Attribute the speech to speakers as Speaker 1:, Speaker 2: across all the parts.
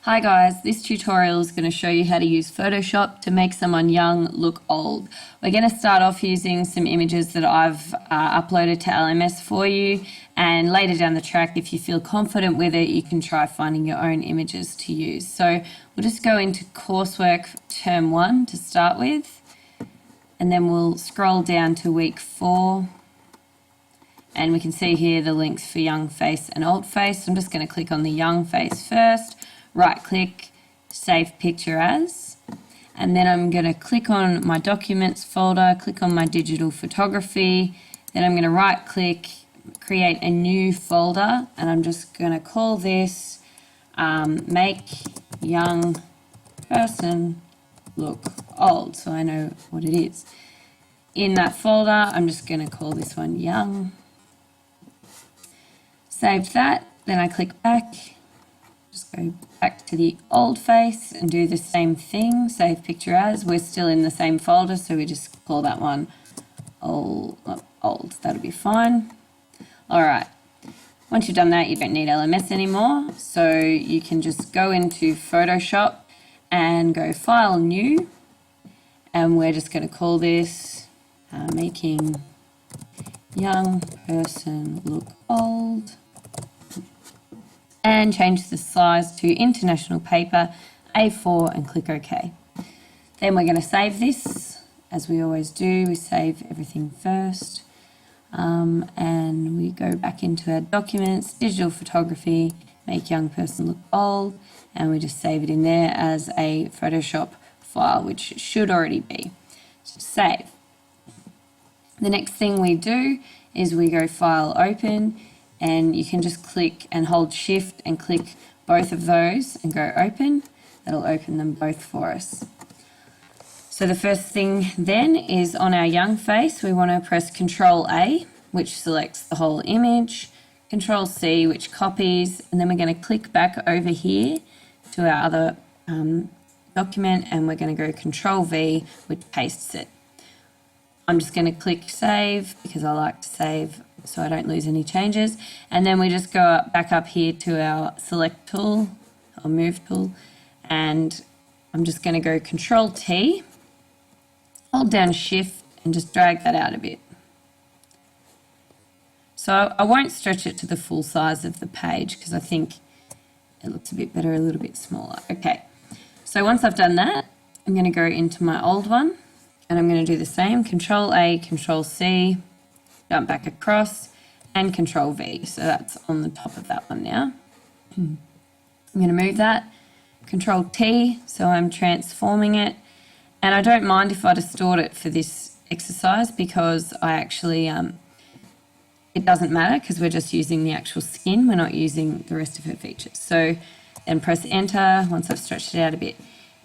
Speaker 1: Hi guys, this tutorial is going to show you how to use Photoshop to make someone young look old. We're going to start off using some images that I've uploaded to LMS for you, and later down the track, if you feel confident with it, you can try finding your own images to use. So we'll just go into coursework term 1 to start with, and then we'll scroll down to week 4. And we can see here the links for young face and old face. I'm just going to click on the young face first. Right click, save picture as, and then I'm going to click on my documents folder, click on my digital photography, then I'm going to right click, create a new folder, and I'm just going to call this make young person look old, so I know what it is. In that folder, I'm just going to call this one young. Save that, then I click back. Just go back to the old face and do the same thing, save picture as. We're still in the same folder, so we just call that one old. That'll be fine. All right, once you've done that, you don't need LMS anymore, so you can just go into Photoshop and go File, New, and we're just going to call this making young person look old. And change the size to International Paper A4 and click OK. Then we're going to save this, as we always do. We save everything first, and we go back into our documents, digital photography, make young person look old, and we just save it in there as a Photoshop file, which it should already be. So save. The next thing we do is we go File, Open, and you can just click and hold Shift and click both of those and go Open. That'll open them both for us. So the first thing then is on our young face, we want to press Control A, which selects the whole image, Control C, which copies, and then we're going to click back over here to our other document, and we're going to go Control V, which pastes it. I'm just going to click Save because I like to save so I don't lose any changes. And then we just go back up here to our Select tool or Move tool, and I'm just going to go Control T, hold down Shift, and just drag that out a bit. So I won't stretch it to the full size of the page because I think it looks a bit better a little bit smaller. Okay, so once I've done that, I'm going to go into my old one. And I'm going to do the same, Control A, Control C, jump back across, and Control V. So that's on the top of that one now. I'm going to move that, Control T, so I'm transforming it. And I don't mind if I distort it for this exercise because I actually, it doesn't matter because we're just using the actual skin. We're not using the rest of her features. So then press Enter once I've stretched it out a bit.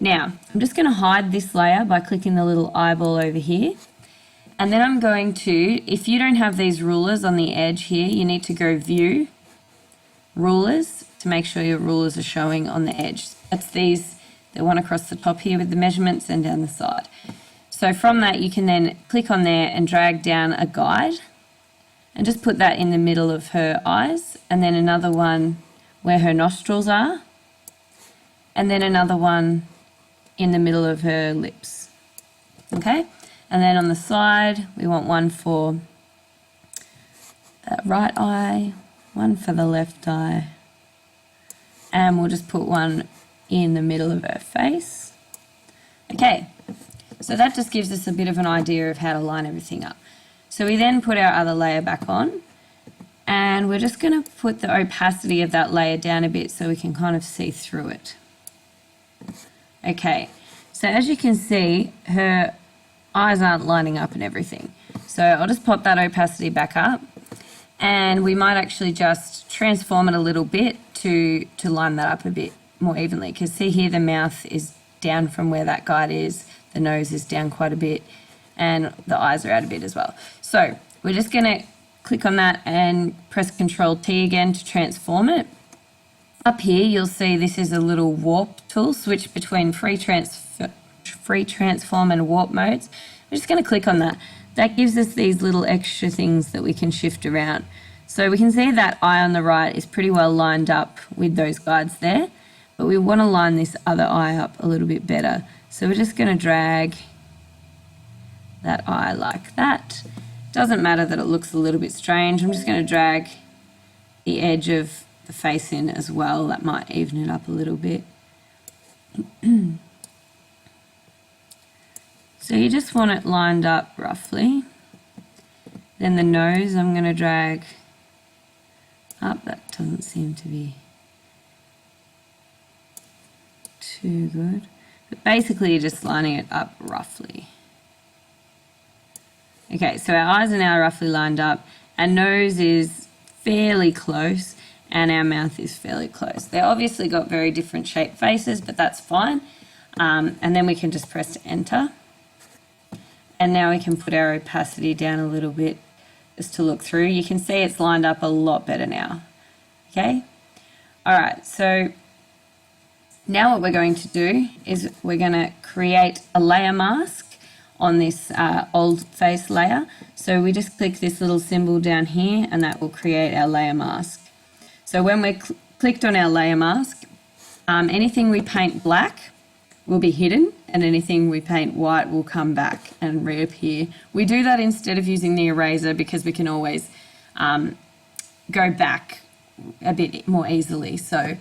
Speaker 1: Now, I'm just going to hide this layer by clicking the little eyeball over here. And then I'm going to, if you don't have these rulers on the edge here, you need to go View, Rulers, to make sure your rulers are showing on the edge. That's these, the one across the top here with the measurements and down the side. So from that, you can then click on there and drag down a guide and just put that in the middle of her eyes, and then another one where her nostrils are, and then another one in the middle of her lips. Okay, and then on the side we want one for that right eye, one for the left eye, and we'll just put one in the middle of her face. Okay, so that just gives us a bit of an idea of how to line everything up. So we then put our other layer back on, and we're just going to put the opacity of that layer down a bit so we can kind of see through it. Okay, so as you can see, her eyes aren't lining up and everything. So I'll just pop that opacity back up, and we might actually just transform it a little bit to line that up a bit more evenly, because see here the mouth is down from where that guide is, the nose is down quite a bit, and the eyes are out a bit as well. So we're just going to click on that and press Control T again to transform it. Up here, you'll see this is a little warp tool, switch between free transform and warp modes. We're just going to click on that. That gives us these little extra things that we can shift around. So we can see that eye on the right is pretty well lined up with those guides there. but we want to line this other eye up a little bit better. So we're just going to drag that eye like that. Doesn't matter that it looks a little bit strange. I'm just going to drag the edge of the face in as well. That might even it up a little bit. So you just want it lined up roughly. Then the nose I'm going to drag up. That doesn't seem to be too good. But basically you're just lining it up roughly. Okay, so our eyes are now roughly lined up. Our nose is fairly close and our mouth is fairly close. They're obviously got very different shaped faces, but that's fine. And then we can just press enter. And now we can put our opacity down a little bit just to look through. You can see it's lined up a lot better now. Okay? All right, so now what we're going to do is we're going to create a layer mask on this old face layer. So we just click this little symbol down here and that will create our layer mask. So when we're clicked on our layer mask, anything we paint black will be hidden and anything we paint white will come back and reappear. We do that instead of using the eraser because we can always go back a bit more easily. So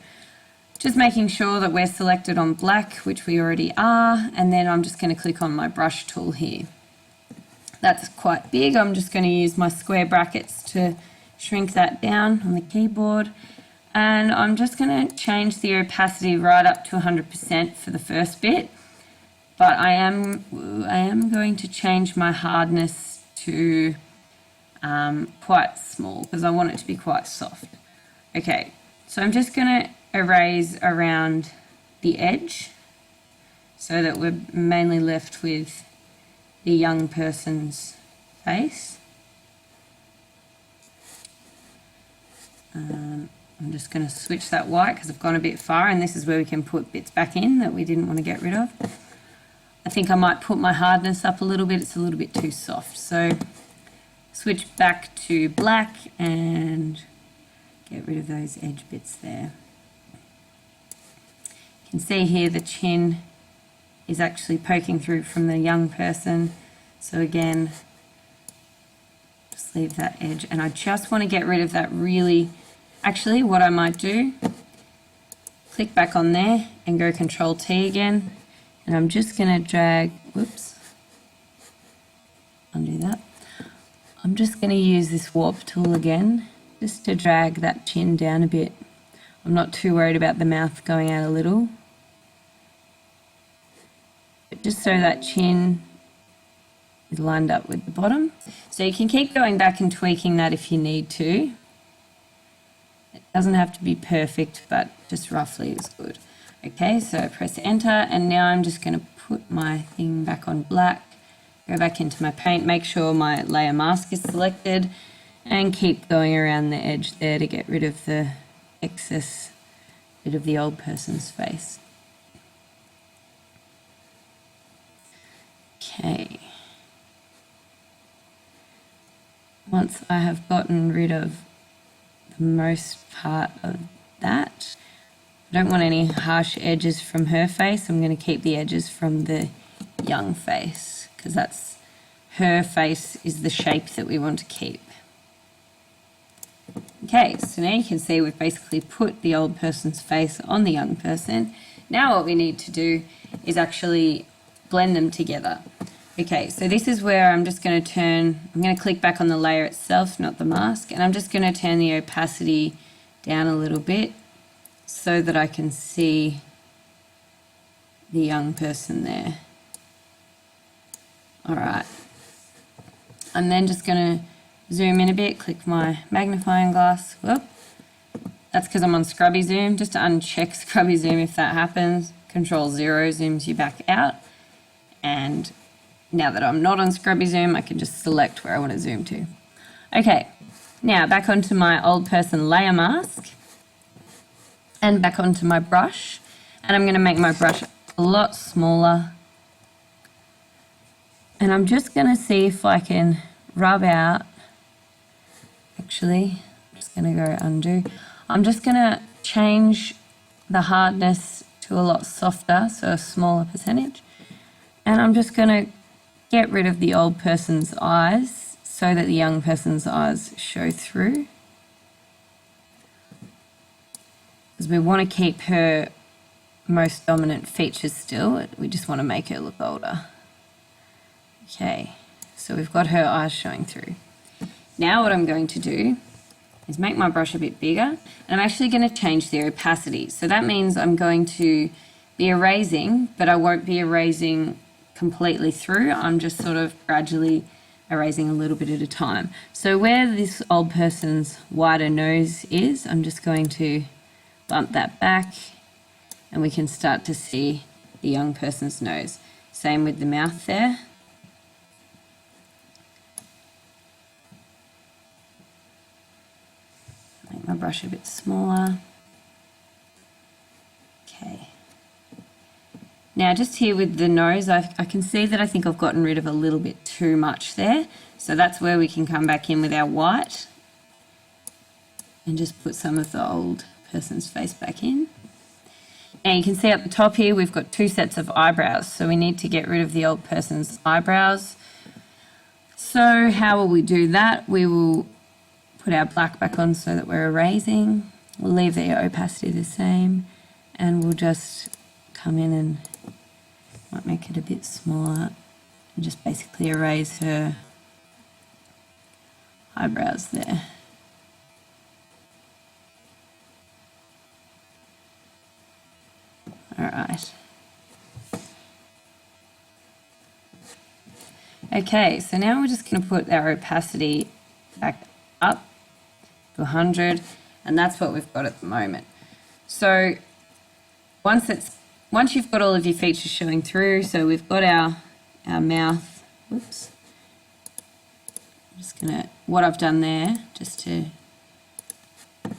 Speaker 1: just making sure that we're selected on black, which we already are, and then I'm just going to click on my brush tool here. That's quite big. I'm just going to use my square brackets to shrink that down on the keyboard. And I'm just going to change the opacity right up to 100% for the first bit. But I am going to change my hardness to quite small because I want it to be quite soft. Okay, so I'm just going to erase around the edge so that we're mainly left with the young person's face. I'm just going to switch that white because I've gone a bit far, and this is where we can put bits back in that we didn't want to get rid of. I think I might put my hardness up a little bit. It's a little bit too soft. So switch back to black and get rid of those edge bits there. You can see here the chin is actually poking through from the young person. So again, just leave that edge. And I just want to get rid of that really... Actually, what I might do, click back on there and go Control T again. And I'm just going to drag, whoops, undo that. I'm just going to use this warp tool again, just to drag that chin down a bit. I'm not too worried about the mouth going out a little. But just so that chin is lined up with the bottom. So you can keep going back and tweaking that if you need to. It doesn't have to be perfect, but just roughly is good. Okay, so press enter, and now I'm just going to put my thing back on black, go back into my paint, make sure my layer mask is selected, and keep going around the edge there to get rid of the excess bit of the old person's face. Okay. Once I have gotten rid of the most part of that, I don't want any harsh edges from her face. I'm going to keep the edges from the young face because that's her face is the shape that we want to keep. Okay, so now you can see we've basically put the old person's face on the young person. Now what we need to do is actually blend them together. Okay, so this is where I'm just going to I'm going to click back on the layer itself, not the mask, and I'm just going to turn the opacity down a little bit so that I can see the young person there. All right. I'm then just going to zoom in a bit, click my magnifying glass. Whoop. That's because I'm on scrubby zoom. Just to uncheck scrubby zoom if that happens, Control 0 zooms you back out. And now that I'm not on scrubby zoom, I can just select where I want to zoom to. Okay, now back onto my old person layer mask and back onto my brush. And I'm going to make my brush a lot smaller. And I'm just going to see if I can rub out. Actually, I'm just going to go undo. I'm just going to change the hardness to a lot softer, so a smaller percentage. And I'm just going to get rid of the old person's eyes so that the young person's eyes show through. Because we want to keep her most dominant features still. We just want to make her look older. Okay, so we've got her eyes showing through. Now what I'm going to do is make my brush a bit bigger, and I'm actually going to change the opacity. So that means I'm going to be erasing, but I won't be erasing completely through. I'm just sort of gradually erasing a little bit at a time. So where this old person's wider nose is, I'm just going to bump that back, and we can start to see the young person's nose. Same with the mouth there. Make my brush a bit smaller. Okay. Now just here with the nose, I can see that I think I've gotten rid of a little bit too much there. So that's where we can come back in with our white and just put some of the old person's face back in. Now you can see up the top here, we've got two sets of eyebrows. So we need to get rid of the old person's eyebrows. So how will we do that? We will put our black back on so that we're erasing. We'll leave the opacity the same, and we'll just come in and might make it a bit smaller and just basically erase her eyebrows there. All right. Okay, so now we're just going to put our opacity back up to 100, and that's what we've got at the moment. So once you've got all of your features showing through, so we've got our mouth. Whoops. I'm just gonna, what I've done there, just to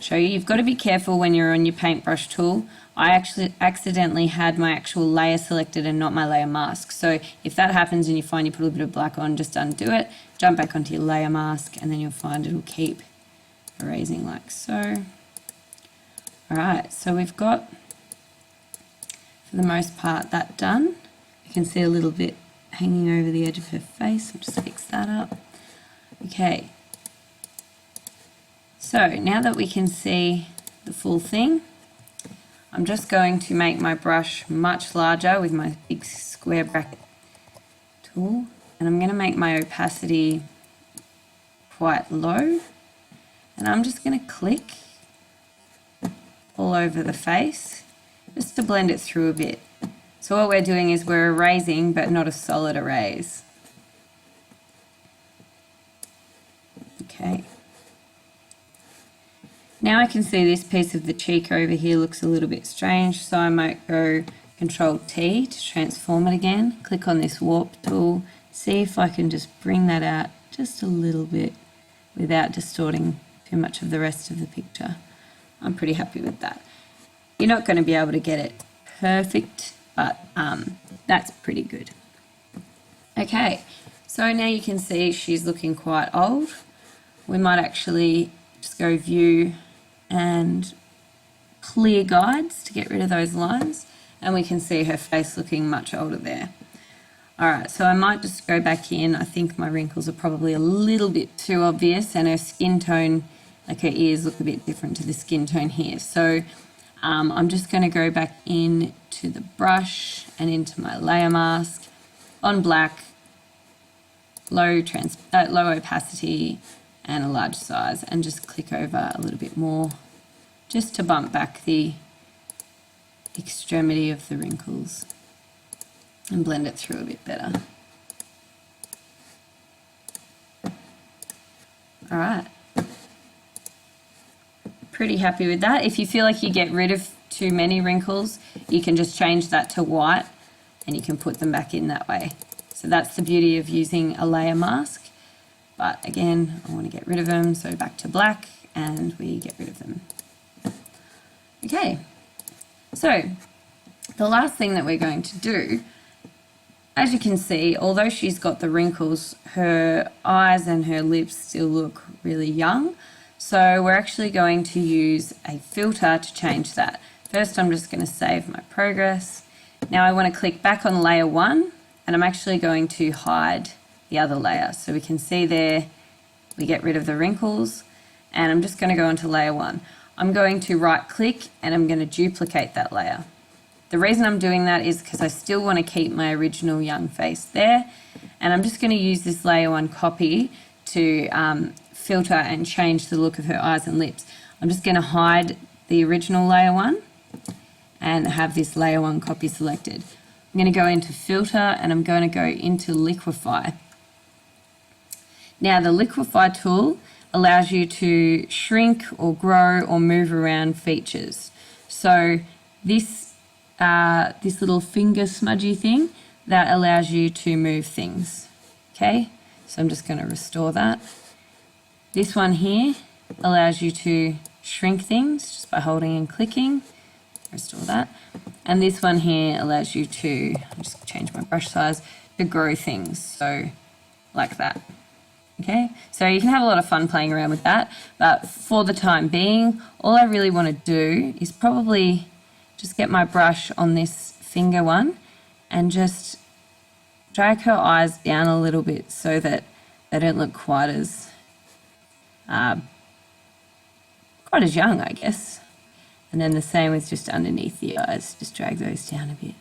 Speaker 1: show you, you've got to be careful when you're on your paintbrush tool. I actually accidentally had my actual layer selected and not my layer mask. So if that happens and you find you put a little bit of black on, just undo it, jump back onto your layer mask, and then you'll find it'll keep erasing like so. All right, so we've got, for the most part, that done. You can see a little bit hanging over the edge of her face. I'll just fix that up. Okay. So now that we can see the full thing, I'm just going to make my brush much larger with my big square bracket tool, and I'm going to make my opacity quite low, and I'm just going to click all over the face just to blend it through a bit. So what we're doing is we're erasing, but not a solid erase. Okay. Now I can see this piece of the cheek over here looks a little bit strange, so I might go Control T to transform it again. Click on this warp tool, see if I can just bring that out just a little bit without distorting too much of the rest of the picture. I'm pretty happy with that. You're not going to be able to get it perfect, but that's pretty good. Okay, so now you can see she's looking quite old. We might actually just go View and Clear Guides to get rid of those lines, and we can see her face looking much older there. All right, so I might just go back in. I think my wrinkles are probably a little bit too obvious, and her skin tone, like her ears, look a bit different to the skin tone here. So I'm just going to go back in to the brush and into my layer mask on black, low opacity and a large size, and just click over a little bit more just to bump back the extremity of the wrinkles and blend it through a bit better. All right. Pretty happy with that. If you feel like you get rid of too many wrinkles, you can just change that to white and you can put them back in that way. So that's the beauty of using a layer mask. But again, I want to get rid of them, so back to black, and we get rid of them. Okay, so the last thing that we're going to do, as you can see, although she's got the wrinkles, her eyes and her lips still look really young. So we're actually going to use a filter to change that. First, I'm just going to save my progress. Now I want to click back on layer 1, and I'm actually going to hide the other layer. So we can see there, we get rid of the wrinkles, and I'm just going to go into layer 1. I'm going to right click and I'm going to duplicate that layer. The reason I'm doing that is because I still want to keep my original young face there, and I'm just going to use this layer 1 copy to filter and change the look of her eyes and lips. I'm just going to hide the original layer 1 and have this layer 1 copy selected. I'm going to go into filter and I'm going to go into liquify. Now the liquify tool allows you to shrink or grow or move around features. So this little finger smudgy thing, that allows you to move things. Okay, so I'm just going to restore that. This one here allows you to shrink things just by holding and clicking. Restore that. And this one here allows you to, I'll just change my brush size, to grow things, so like that. Okay, so you can have a lot of fun playing around with that, but for the time being, all I really want to do is probably just get my brush on this finger one and just drag her eyes down a little bit so that they don't look quite as young, I guess. And then the same with just underneath the eyes, just drag those down a bit.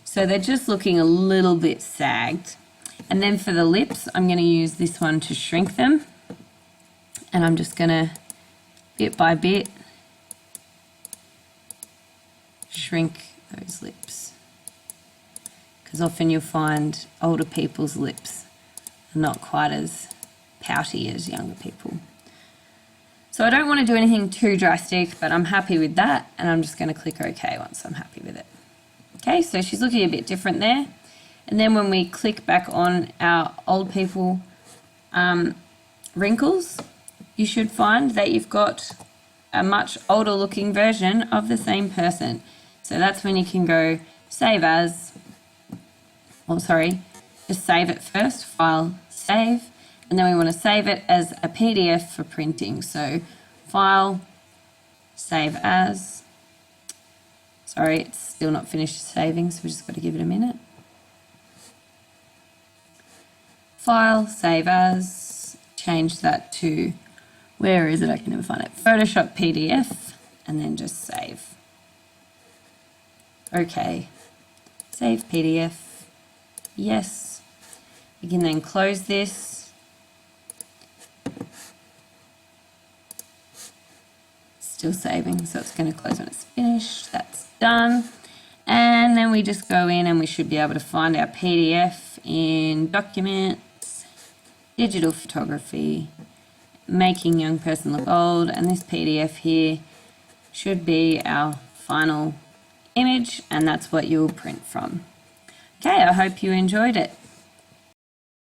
Speaker 1: So they're just looking a little bit sagged. And then for the lips, I'm going to use this one to shrink them. And I'm just going to, bit by bit, shrink those lips. Because often you'll find older people's lips are not quite as pouty as younger people. So I don't want to do anything too drastic, but I'm happy with that. And I'm just going to click OK once I'm happy with it. Okay, so she's looking a bit different there. And then when we click back on our old people wrinkles, you should find that you've got a much older looking version of the same person. So that's when you can go save as, just save it first, file, save, and then we want to save it as a PDF for printing. So file, save as, it's still not finished saving, so we just got to give it a minute. File, save as, change that to, where is it? I can never find it. Photoshop PDF, and then just save. Okay, save PDF, yes. You can then close this. Still saving, so it's going to close when it's finished. That's done. And then we just go in and we should be able to find our PDF in Documents, Digital Photography, Making Young Person Look Old, and this PDF here should be our final image, and that's what you'll print from. Okay, I hope you enjoyed it.